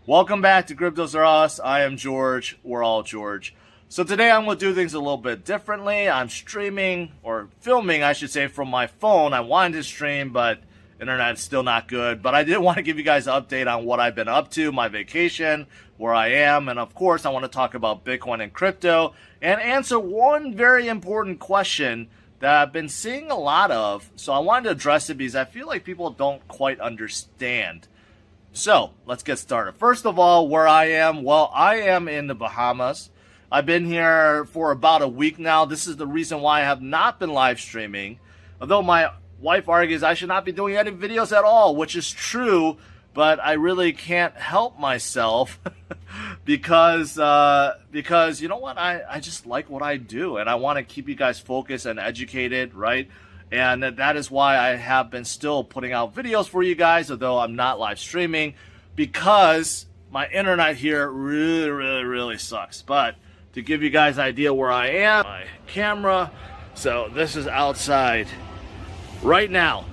Welcome back to Cryptos Are Us. I am George. We're all George. So today I'm going to do things a little bit differently. I'm streaming, or filming, I should say, from my phone. I wanted to stream, but internet's still not good. But I did want to give you guys an update on what I've been up to, my vacation, where I am. And of course, I want to talk about Bitcoin and crypto and answer one very important question that I've been seeing a lot of. So I wanted to address it because I feel like people don't quite understand. So, let's get started. First of all, where I am, well, I am in the Bahamas. I've been here for about a week now. This is the reason why I have not been live streaming. Although my wife argues I should not be doing any videos at all, which is true, but I really can't help myself because you know what? I just like what I do, and I want to keep you guys focused and educated, right? And that is why I have been still putting out videos for you guys, although I'm not live streaming, because my internet here really sucks. But to give you guys an idea where I am, my camera, so this is outside right now.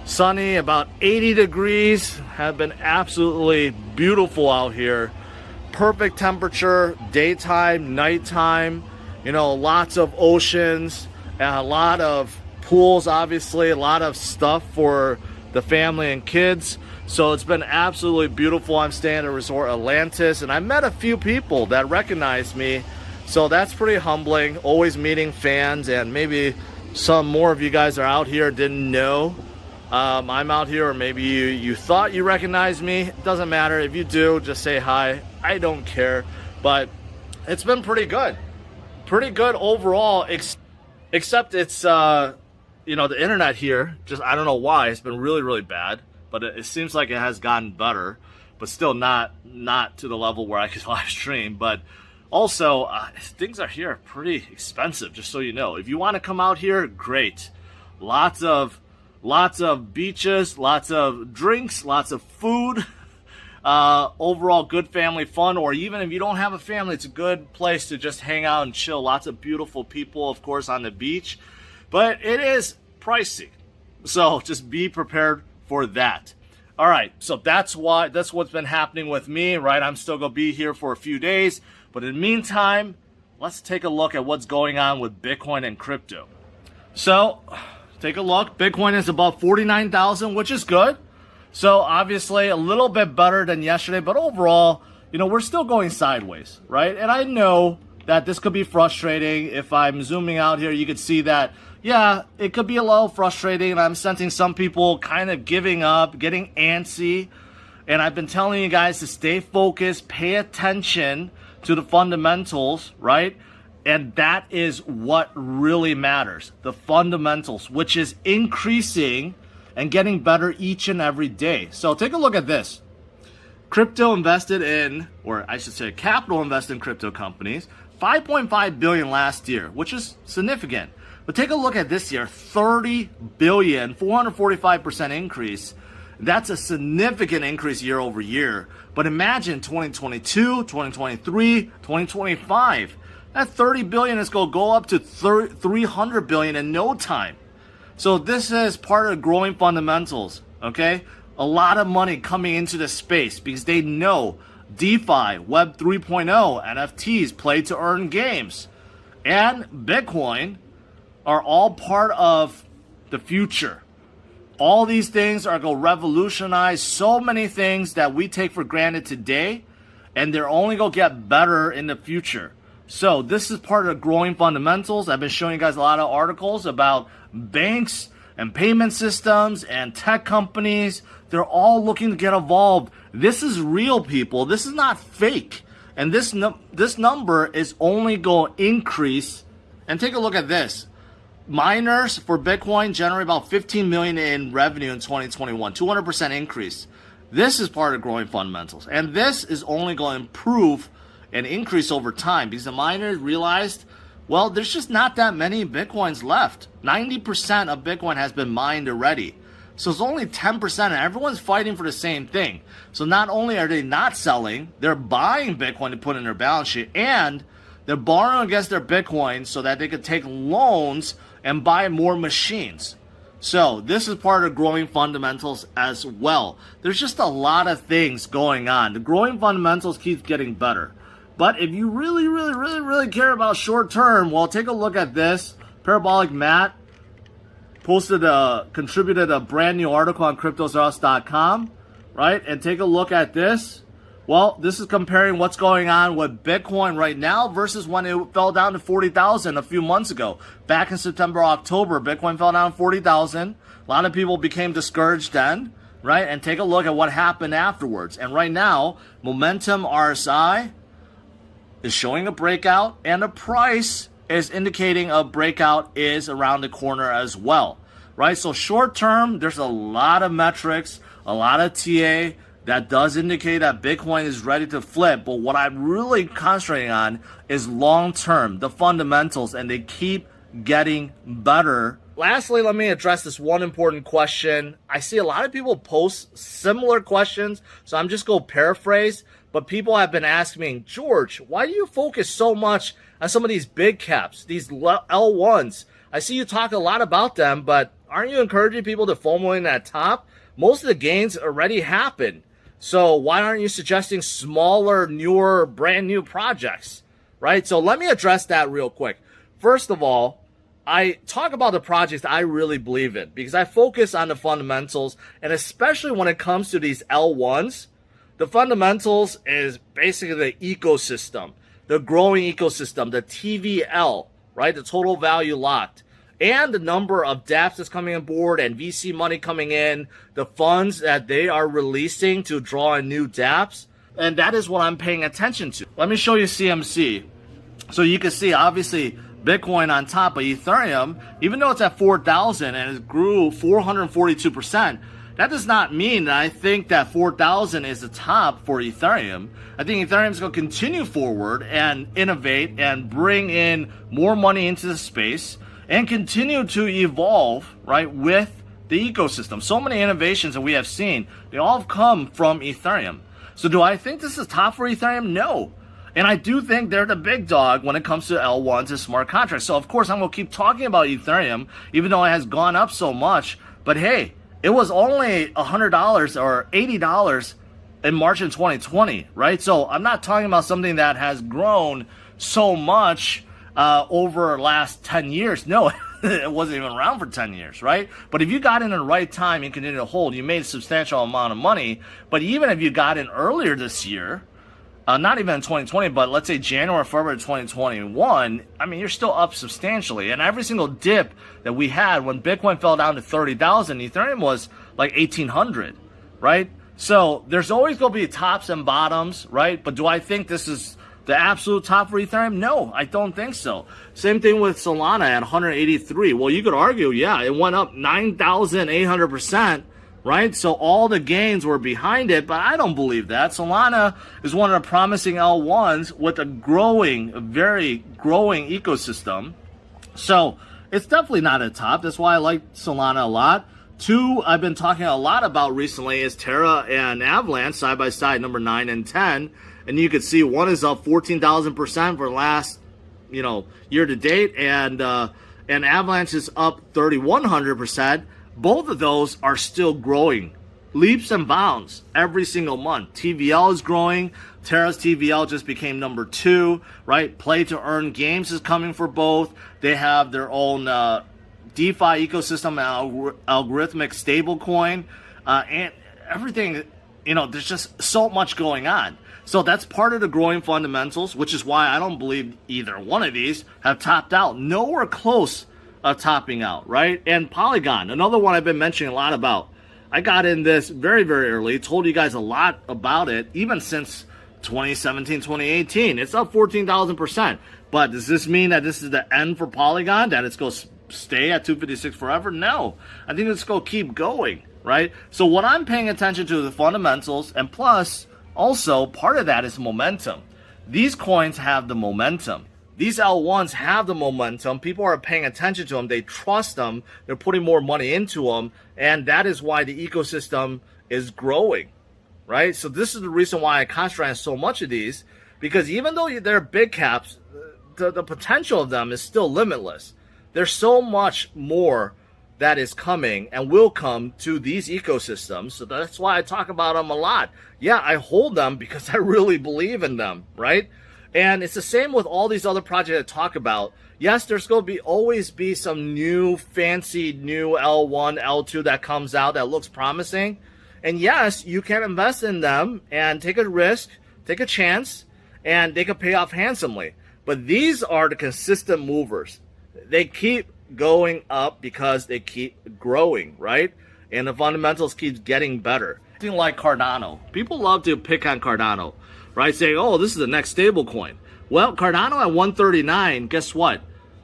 Sunny, about 80 degrees, have been absolutely beautiful out here. Perfect temperature, daytime, nighttime, you know, lots of oceans, and a lot of pools, obviously, a lot of stuff for the family and kids. So it's been absolutely beautiful. I'm staying at Resort Atlantis, and I met a few people that recognized me, so that's pretty humbling. Always meeting fans, and maybe some more of you guys are out here didn't know I'm out here, or maybe you thought you recognized me. It doesn't matter. If you do, just say hi. I don't care. But it's been pretty good overall, except it's you know, the internet here, just I don't know why, it's been really bad, but it seems like it has gotten better, but still not to the level where I could live stream. But also, things are here pretty expensive, just so you know. If you want to come out here, great. Lots of beaches, lots of drinks, lots of food. Overall good family fun, or even if you don't have a family, it's a good place to just hang out and chill. Lots of beautiful people, of course, on the beach. But it is pricey, so just be prepared for that. All right, so that's what's been happening with me, right? I'm still gonna be here for a few days, but in the meantime, let's take a look at what's going on with Bitcoin and crypto. So, take a look. Bitcoin is about 49,000, which is good. So obviously a little bit better than yesterday, but overall, you know, we're still going sideways, right? And I know that this could be frustrating. If I'm zooming out here, you could see that, yeah, it could be a little frustrating, and I'm sensing some people kind of giving up, getting antsy. And I've been telling you guys to stay focused, pay attention to the fundamentals, right? And that is what really matters, the fundamentals, which is increasing and getting better each and every day. So take a look at this. Crypto invested in, or I should say capital invested in crypto companies, 5.5 billion last year, which is significant. But take a look at this year, 30 billion, 445% increase. That's a significant increase year over year. But imagine 2022, 2023, 2025. That 30 billion is going to go up to 300 billion in no time. So this is part of the growing fundamentals, okay? A lot of money coming into the space because they know DeFi, Web 3.0, NFTs, play to earn games, and Bitcoin are all part of the future. All these things are going to revolutionize so many things that we take for granted today, and they're only going to get better in the future. So this is part of the growing fundamentals. I've been showing you guys a lot of articles about banks and payment systems and tech companies. They're all looking to get involved. This is real, people. This is not fake. And this number is only going to increase. And take a look at this. Miners for Bitcoin generate about 15 million in revenue in 2021, 200% increase. This is part of growing fundamentals. And this is only going to improve and increase over time because the miners realized, well, there's just not that many Bitcoins left. 90% of Bitcoin has been mined already. So it's only 10%, and everyone's fighting for the same thing. So not only are they not selling, they're buying Bitcoin to put in their balance sheet, and they're borrowing against their Bitcoin so that they could take loans and buy more machines. So this is part of growing fundamentals as well. There's just a lot of things going on. The growing fundamentals keeps getting better. But if you really care about short term, well, take a look at this. Parabolic Matt contributed a brand new article on cryptosaurus.com, right? And take a look at this. Well, this is comparing what's going on with Bitcoin right now versus when it fell down to 40,000 a few months ago. Back in September, October, Bitcoin fell down to 40,000. A lot of people became discouraged then, right? And take a look at what happened afterwards. And right now, Momentum RSI is showing a breakout, and the price is indicating a breakout is around the corner as well, right? So short term, there's a lot of metrics, a lot of TA that does indicate that Bitcoin is ready to flip. But what I'm really concentrating on is long term, the fundamentals, and they keep getting better. Lastly, let me address this one important question. I see a lot of people post similar questions, so I'm just going to paraphrase. But people have been asking me, George, why do you focus so much on some of these big caps, these L1s? I see you talk a lot about them, but aren't you encouraging people to FOMO in that top? Most of the gains already happened. So why aren't you suggesting smaller, newer, brand new projects, right? So let me address that real quick. First of all, I talk about the projects I really believe in because I focus on the fundamentals, and especially when it comes to these L1s, the fundamentals is basically the ecosystem, the growing ecosystem, the TVL, right? The total value locked, and the number of dApps that's coming on board and VC money coming in, the funds that they are releasing to draw in new dApps. And that is what I'm paying attention to. Let me show you CMC. So you can see, obviously, Bitcoin on top of Ethereum, even though it's at 4,000 and it grew 442%, that does not mean that I think that 4,000 is the top for Ethereum. I think Ethereum is going to continue forward and innovate and bring in more money into the space and continue to evolve, right, with the ecosystem. So many innovations that we have seen, they all have come from Ethereum. So do I think this is top for Ethereum? No. And I do think they're the big dog when it comes to L1s and smart contracts. So of course I'm going to keep talking about Ethereum, even though it has gone up so much. But hey, it was only $100 or $80 in March in 2020, right? So I'm not talking about something that has grown so much over the last 10 years. No, it wasn't even around for 10 years, right? But if you got in at the right time and continued to hold, you made a substantial amount of money. But even if you got in earlier this year, not even in 2020, but let's say January, February 2021, I mean, you're still up substantially. And every single dip that we had when Bitcoin fell down to 30,000, Ethereum was like 1,800, right? So there's always going to be tops and bottoms, right? But do I think this is the absolute top for Ethereum? No, I don't think so. Same thing with Solana at 183. Well, you could argue, yeah, it went up 9,800%. Right? So all the gains were behind it, but I don't believe that. Solana is one of the promising L1s with a very growing ecosystem. So it's definitely not at top. That's why I like Solana a lot. Two, I've been talking a lot about recently is Terra and Avalanche side by side, number 9 and 10. And you can see one is up 14,000% for last, year to date, and Avalanche is up 3,100%. Both of those are still growing, leaps and bounds every single month. TVL is growing. Terra's TVL just became number 2, right? Play to earn games is coming for both. They have their own DeFi ecosystem, algorithmic stablecoin, and everything. There's just so much going on. So that's part of the growing fundamentals, which is why I don't believe either one of these have topped out. Nowhere close topping out, right? And Polygon, another one I've been mentioning a lot about. I got in this very, very early, told you guys a lot about it, even since 2017, 2018. It's up 14,000%. But does this mean that this is the end for Polygon, that it's going to stay at 256 forever? No. I think it's going to keep going, right? So what I'm paying attention to are the fundamentals, and plus, also, part of that is momentum. These coins have the momentum. These L1s have the momentum. People are paying attention to them. They trust them. They're putting more money into them. And that is why the ecosystem is growing, right? So this is the reason why I concentrate on so much of these, because even though they're big caps, the potential of them is still limitless. There's so much more that is coming and will come to these ecosystems. So that's why I talk about them a lot. Yeah, I hold them because I really believe in them, right? And it's the same with all these other projects I talk about. Yes, there's going to always be some new fancy new L1, L2 that comes out that looks promising. And yes, you can invest in them and take a risk, take a chance, and they can pay off handsomely. But these are the consistent movers. They keep going up because they keep growing, right? And the fundamentals keep getting better. Something like Cardano. People love to pick on Cardano, right? Saying, oh, this is the next stable coin. Well, Cardano at 139, guess what?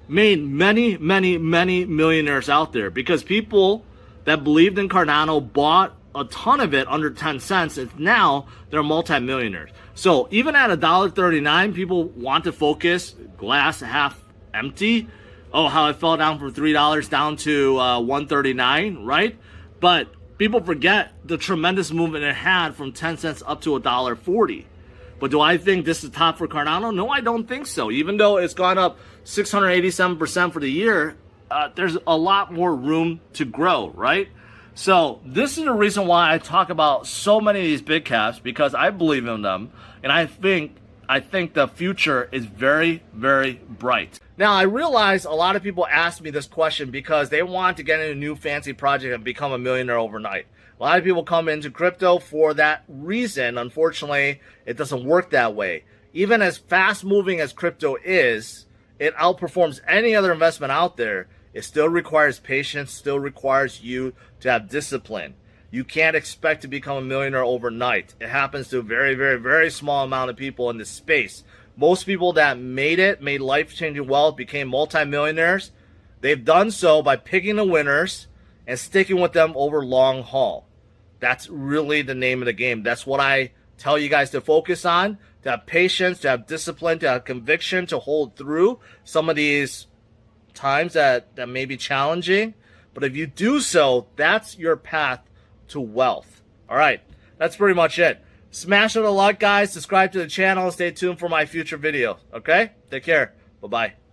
Made many, many, many millionaires out there because people that believed in Cardano bought a ton of it under 10 cents, and now they're multimillionaires. So even at $1.39, people want to focus glass half empty. Oh, how it fell down from $3 down to $1.39, right? But people forget the tremendous movement it had from 10 cents up to $1.40. But do I think this is top for Cardano? No, I don't think so. Even though it's gone up 687% for the year, there's a lot more room to grow, right? So this is the reason why I talk about so many of these big caps, because I believe in them, and I think the future is very, very bright. Now, I realize a lot of people ask me this question because they want to get in a new fancy project and become a millionaire overnight. A lot of people come into crypto for that reason. Unfortunately, it doesn't work that way. Even as fast moving as crypto is, it outperforms any other investment out there. It still requires patience, still requires you to have discipline. You can't expect to become a millionaire overnight. It happens to a very, very, very small amount of people in this space. Most people that made life-changing wealth, became multimillionaires, they've done so by picking the winners and sticking with them over long haul. That's really the name of the game. That's what I tell you guys to focus on, to have patience, to have discipline, to have conviction, to hold through some of these times that may be challenging. But if you do so, that's your path to wealth. All right, that's pretty much it. Smash it a like, guys. Subscribe to the channel and stay tuned for my future videos. Okay? Take care. Bye-bye.